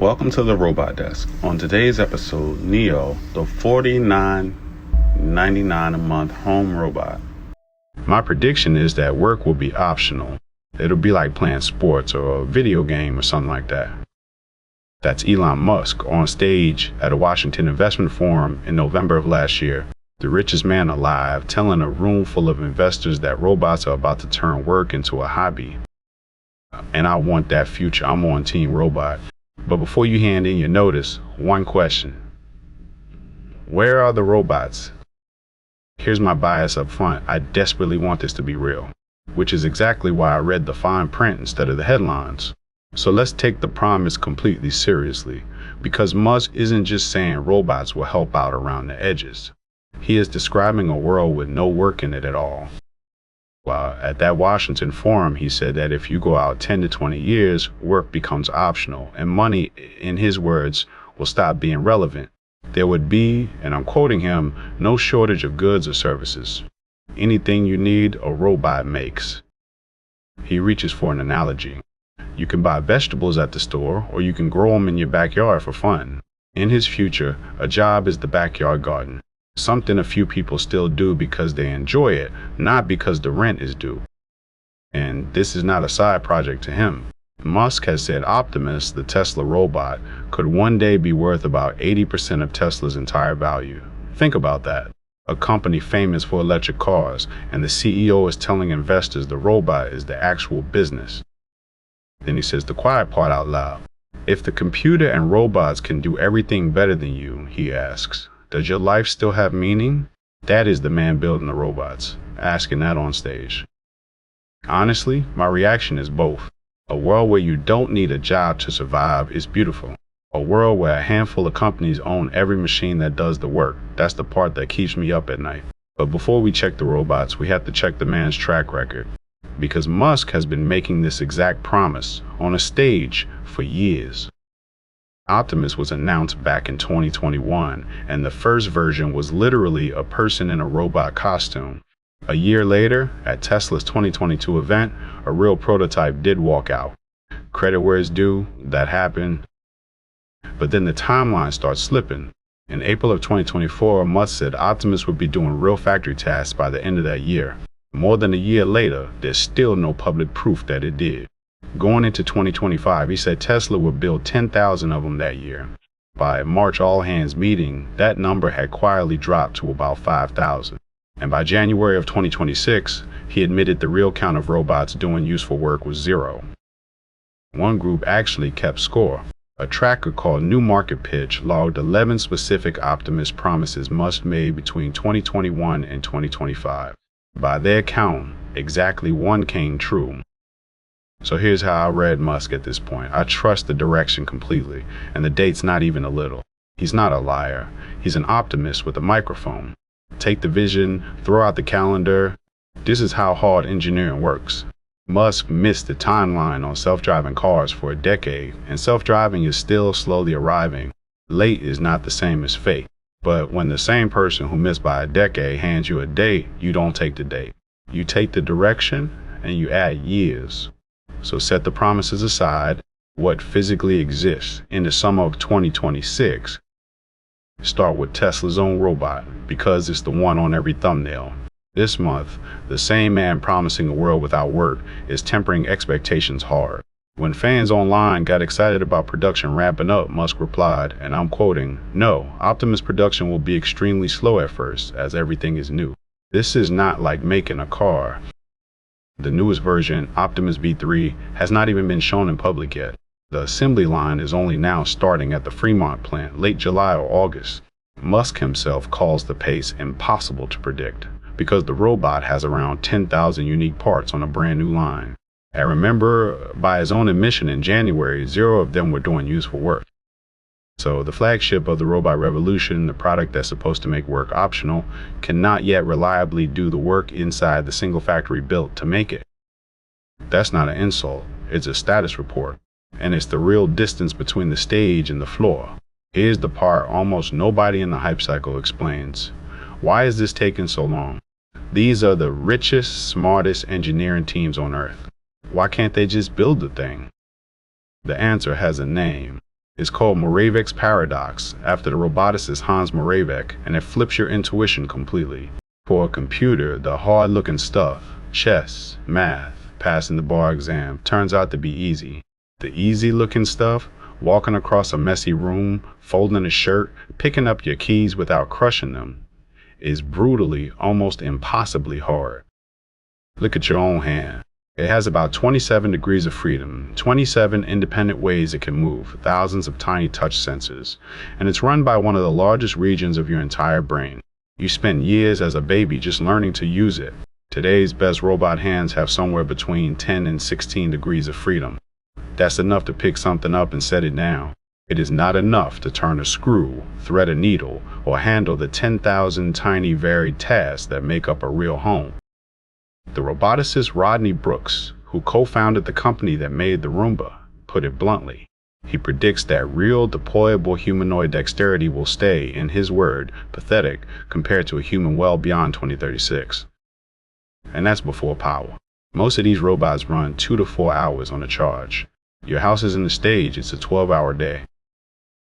Welcome to the Robot Desk. On today's episode, Neo, the $49.99 a month home robot. My prediction is that work will be optional. It'll be like playing sports or a video game or something like that. That's Elon Musk on stage at a Washington investment forum in November of last year, the richest man alive, telling a room full of investors that robots are about to turn work into a hobby. And I want that future. I'm on Team Robot. But before you hand in your notice, one question. Where are the robots? Here's my bias up front. I desperately want this to be real, which is exactly why I read the fine print instead of the headlines. So let's take the promise completely seriously, because Musk isn't just saying robots will help out around the edges. He is describing a world with no work in it at all. Well, at that Washington forum, he said that if you go out 10 to 20 years, work becomes optional, and money, in his words, will stop being relevant. There would be, and I'm quoting him, no shortage of goods or services. Anything you need, a robot makes. He reaches for an analogy. You can buy vegetables at the store, or you can grow them in your backyard for fun. In his future, a job is the backyard garden. Something a few people still do because they enjoy it, not because the rent is due. And this is not a side project to him. Musk has said Optimus, the Tesla robot, could one day be worth about 80% of Tesla's entire value. Think about that. A company famous for electric cars, and the CEO is telling investors the robot is the actual business. Then he says the quiet part out loud. If the computer and robots can do everything better than you, he asks, does your life still have meaning? That is the man building the robots, asking that on stage. Honestly, my reaction is both. A world where you don't need a job to survive is beautiful. A world where a handful of companies own every machine that does the work. That's the part that keeps me up at night. But before we check the robots, we have to check the man's track record. Because Musk has been making this exact promise on a stage for years. Optimus was announced back in 2021, and the first version was literally a person in a robot costume. A year later, at Tesla's 2022 event, a real prototype did walk out. Credit where it's due, that happened. But then the timeline starts slipping. In April of 2024, Musk said Optimus would be doing real factory tasks by the end of that year. More than a year later, there's still no public proof that it did. Going into 2025, he said Tesla would build 10,000 of them that year. By a March all-hands meeting, that number had quietly dropped to about 5,000. And by January of 2026, he admitted the real count of robots doing useful work was 0. One group actually kept score. A tracker called New Market Pitch logged 11 specific Optimus promises Musk made between 2021 and 2025. By their count, exactly one came true. So here's how I read Musk at this point. I trust the direction completely, and the date's not even a little. He's not a liar. He's an optimist with a microphone. Take the vision, throw out the calendar. This is how hard engineering works. Musk missed the timeline on self-driving cars for a decade, and self-driving is still slowly arriving. Late is not the same as fake. But when the same person who missed by a decade hands you a date, you don't take the date. You take the direction, and you add years. So set the promises aside, what physically exists, in the summer of 2026. Start with Tesla's own robot, because it's the one on every thumbnail. This month, the same man promising a world without work is tempering expectations hard. When fans online got excited about production ramping up, Musk replied, and I'm quoting, "No, Optimus production will be extremely slow at first, as everything is new. This is not like making a car." The newest version, Optimus V3, has not even been shown in public yet. The assembly line is only now starting at the Fremont plant, late July or August. Musk himself calls the pace impossible to predict, because the robot has around 10,000 unique parts on a brand new line. And remember, by his own admission in January, 0 of them were doing useful work. So the flagship of the robot revolution, the product that's supposed to make work optional, cannot yet reliably do the work inside the single factory built to make it. That's not an insult, it's a status report. And it's the real distance between the stage and the floor. Here's the part almost nobody in the hype cycle explains. Why is this taking so long? These are the richest, smartest engineering teams on Earth. Why can't they just build the thing? The answer has a name. It's called Moravec's paradox, after the roboticist Hans Moravec, and it flips your intuition completely. For a computer, the hard-looking stuff, chess, math, passing the bar exam, turns out to be easy. The easy-looking stuff, walking across a messy room, folding a shirt, picking up your keys without crushing them, is brutally, almost impossibly hard. Look at your own hand. It has about 27 degrees of freedom, 27 independent ways it can move, thousands of tiny touch sensors, and it's run by one of the largest regions of your entire brain. You spent years as a baby just learning to use it. Today's best robot hands have somewhere between 10 and 16 degrees of freedom. That's enough to pick something up and set it down. It is not enough to turn a screw, thread a needle, or handle the 10,000 tiny varied tasks that make up a real home. The roboticist Rodney Brooks, who co-founded the company that made the Roomba, put it bluntly. He predicts that real deployable humanoid dexterity will stay, in his word, pathetic compared to a human well beyond 2036. And that's before power. Most of these robots run 2 to 4 hours on a charge. Your house isn't a stage, it's a 12-hour day.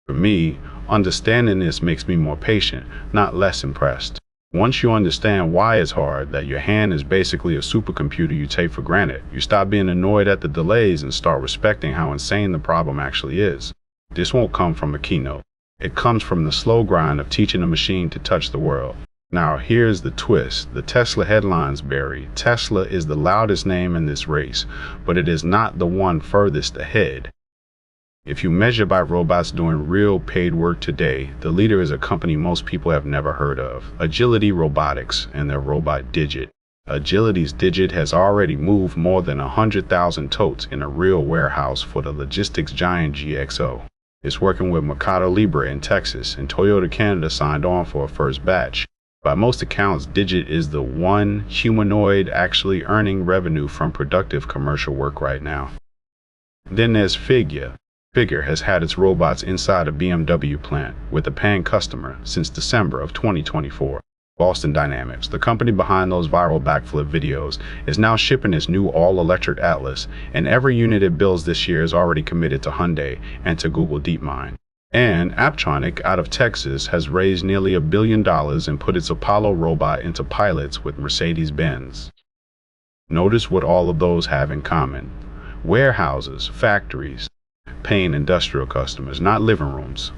For me, understanding this makes me more patient, not less impressed. Once you understand why it's hard, that your hand is basically a supercomputer you take for granted, you stop being annoyed at the delays and start respecting how insane the problem actually is. This won't come from a keynote. It comes from the slow grind of teaching a machine to touch the world. Now here's the twist. The Tesla headlines vary. Tesla is the loudest name in this race, but it is not the one furthest ahead. If you measure by robots doing real paid work today, the leader is a company most people have never heard of, Agility Robotics, and their robot Digit. Agility's Digit has already moved more than 100,000 totes in a real warehouse for the logistics giant GXO. It's working with Mercado Libre in Texas, and Toyota Canada signed on for a first batch. By most accounts, Digit is the one humanoid actually earning revenue from productive commercial work right now. Then there's Figure. Figure has had its robots inside a BMW plant with a paying customer since December of 2024. Boston Dynamics, the company behind those viral backflip videos, is now shipping its new all-electric Atlas, and every unit it builds this year is already committed to Hyundai and to Google DeepMind. And Apptronic out of Texas has raised nearly $1 billion and put its Apollo robot into pilots with Mercedes-Benz. Notice what all of those have in common. Warehouses, factories, paying industrial customers, not living rooms.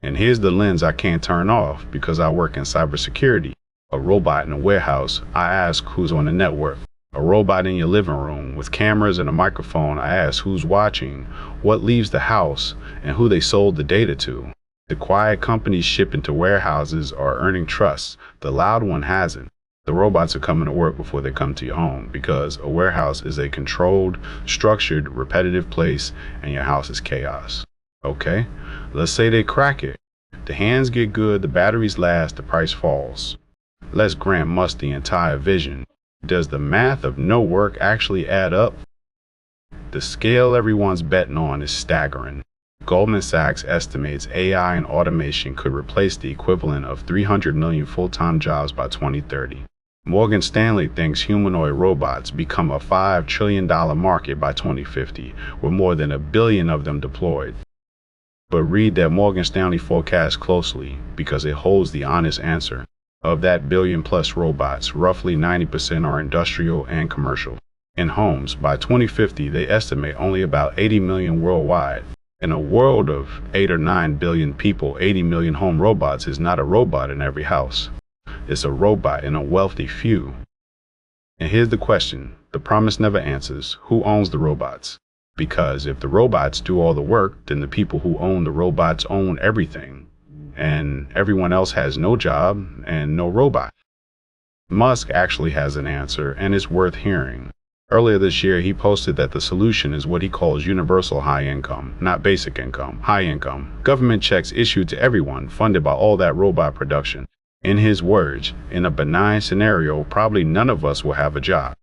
And here's the lens I can't turn off because I work in cybersecurity. A robot in a warehouse, I ask who's on the network. A robot in your living room with cameras and a microphone, I ask who's watching, what leaves the house, and who they sold the data to. The quiet companies shipping to warehouses are earning trust. The loud one hasn't. The robots are coming to work before they come to your home because a warehouse is a controlled, structured, repetitive place and your house is chaos. Okay, let's say they crack it. The hands get good, the batteries last, the price falls. Let's grant Musk the entire vision. Does the math of no work actually add up? The scale everyone's betting on is staggering. Goldman Sachs estimates AI and automation could replace the equivalent of 300 million full-time jobs by 2030. Morgan Stanley thinks humanoid robots become a $5 trillion market by 2050, with more than 1 billion of them deployed. But read that Morgan Stanley forecast closely because it holds the honest answer. Of that billion-plus robots, roughly 90% are industrial and commercial. In homes, by 2050, they estimate only about 80 million worldwide. In a world of 8 or 9 billion people, 80 million home robots is not a robot in every house. It's a robot in a wealthy few. And here's the question the promise never answers: who owns the robots? Because if the robots do all the work, then the people who own the robots own everything, and everyone else has no job and no robot. Musk actually has an answer, and it's worth hearing. Earlier this year, he posted that the solution is what he calls universal high income, not basic income, high income. Government checks issued to everyone, funded by all that robot production. In his words, in a benign scenario, probably none of us will have a job.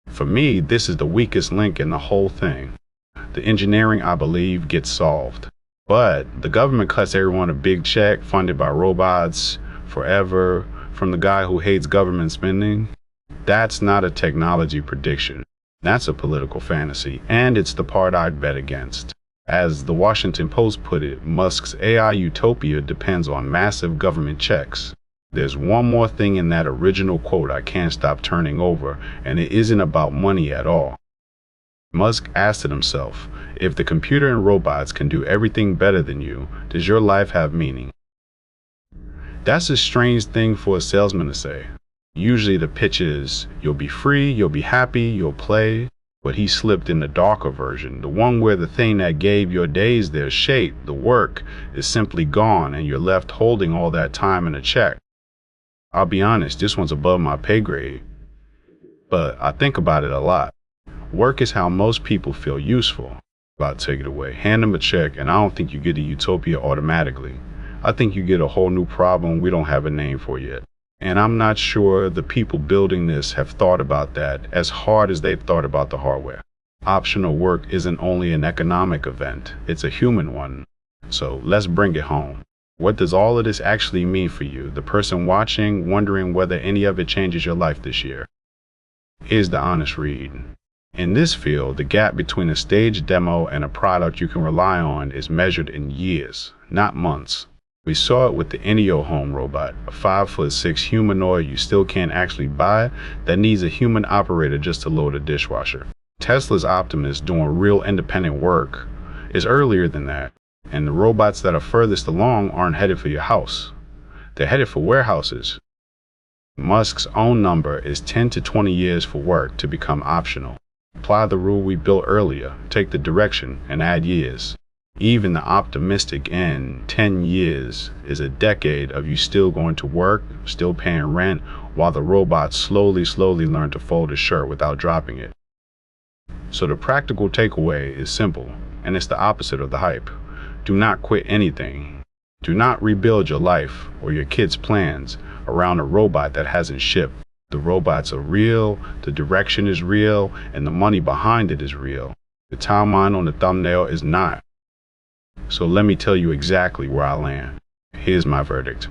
For me, this is the weakest link in the whole thing. The engineering, I believe, gets solved. But the government cuts everyone a big check funded by robots forever from the guy who hates government spending. That's not a technology prediction. That's a political fantasy, and it's the part I'd bet against. As the Washington Post put it, Musk's AI utopia depends on massive government checks. There's one more thing in that original quote I can't stop turning over, and it isn't about money at all. Musk asked himself, if the computer and robots can do everything better than you, does your life have meaning? That's a strange thing for a salesman to say. Usually the pitch is, you'll be free, you'll be happy, you'll play. But he slipped in the darker version, the one where the thing that gave your days their shape, the work, is simply gone and you're left holding all that time in a check. I'll be honest, this one's above my pay grade. But I think about it a lot. Work is how most people feel useful. About to take it away. Hand them a check and I don't think you get a utopia automatically. I think you get a whole new problem we don't have a name for yet. And I'm not sure the people building this have thought about that as hard as they've thought about the hardware. Optional work isn't only an economic event, it's a human one. So let's bring it home. What does all of this actually mean for you, the person watching, wondering whether any of it changes your life this year? Here's the honest read. In this field, the gap between a staged demo and a product you can rely on is measured in years, not months. We saw it with the Enio home robot, a 5'6" humanoid you still can't actually buy that needs a human operator just to load a dishwasher. Tesla's Optimus doing real independent work is earlier than that, and the robots that are furthest along aren't headed for your house. They're headed for warehouses. Musk's own number is 10 to 20 years for work to become optional. Apply the rule we built earlier, take the direction, and add years. Even the optimistic end, 10 years, is a decade of you still going to work, still paying rent, while the robots slowly learn to fold a shirt without dropping it. So the practical takeaway is simple, and it's the opposite of the hype. Do not quit anything. Do not rebuild your life or your kids' plans around a robot that hasn't shipped. The robots are real, the direction is real, and the money behind it is real. The timeline on the thumbnail is not. So let me tell you exactly where I land. Here's my verdict.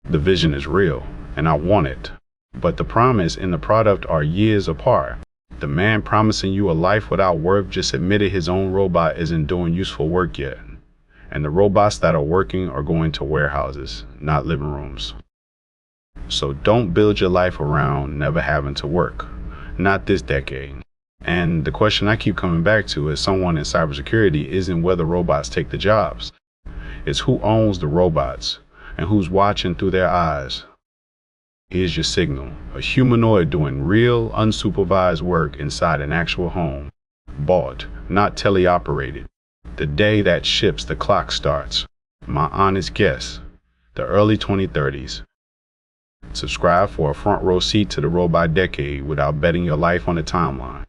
The vision is real, and I want it. But the promise and the product are years apart. The man promising you a life without work just admitted his own robot isn't doing useful work yet. And the robots that are working are going to warehouses, not living rooms. So don't build your life around never having to work. Not this decade. And the question I keep coming back to as someone in cybersecurity isn't whether robots take the jobs. It's who owns the robots and who's watching through their eyes. Here's your signal. A humanoid doing real, unsupervised work inside an actual home. Bought, not teleoperated. The day that ships, the clock starts. My honest guess, the early 2030s. Subscribe for a front row seat to the robot decade without betting your life on the timeline.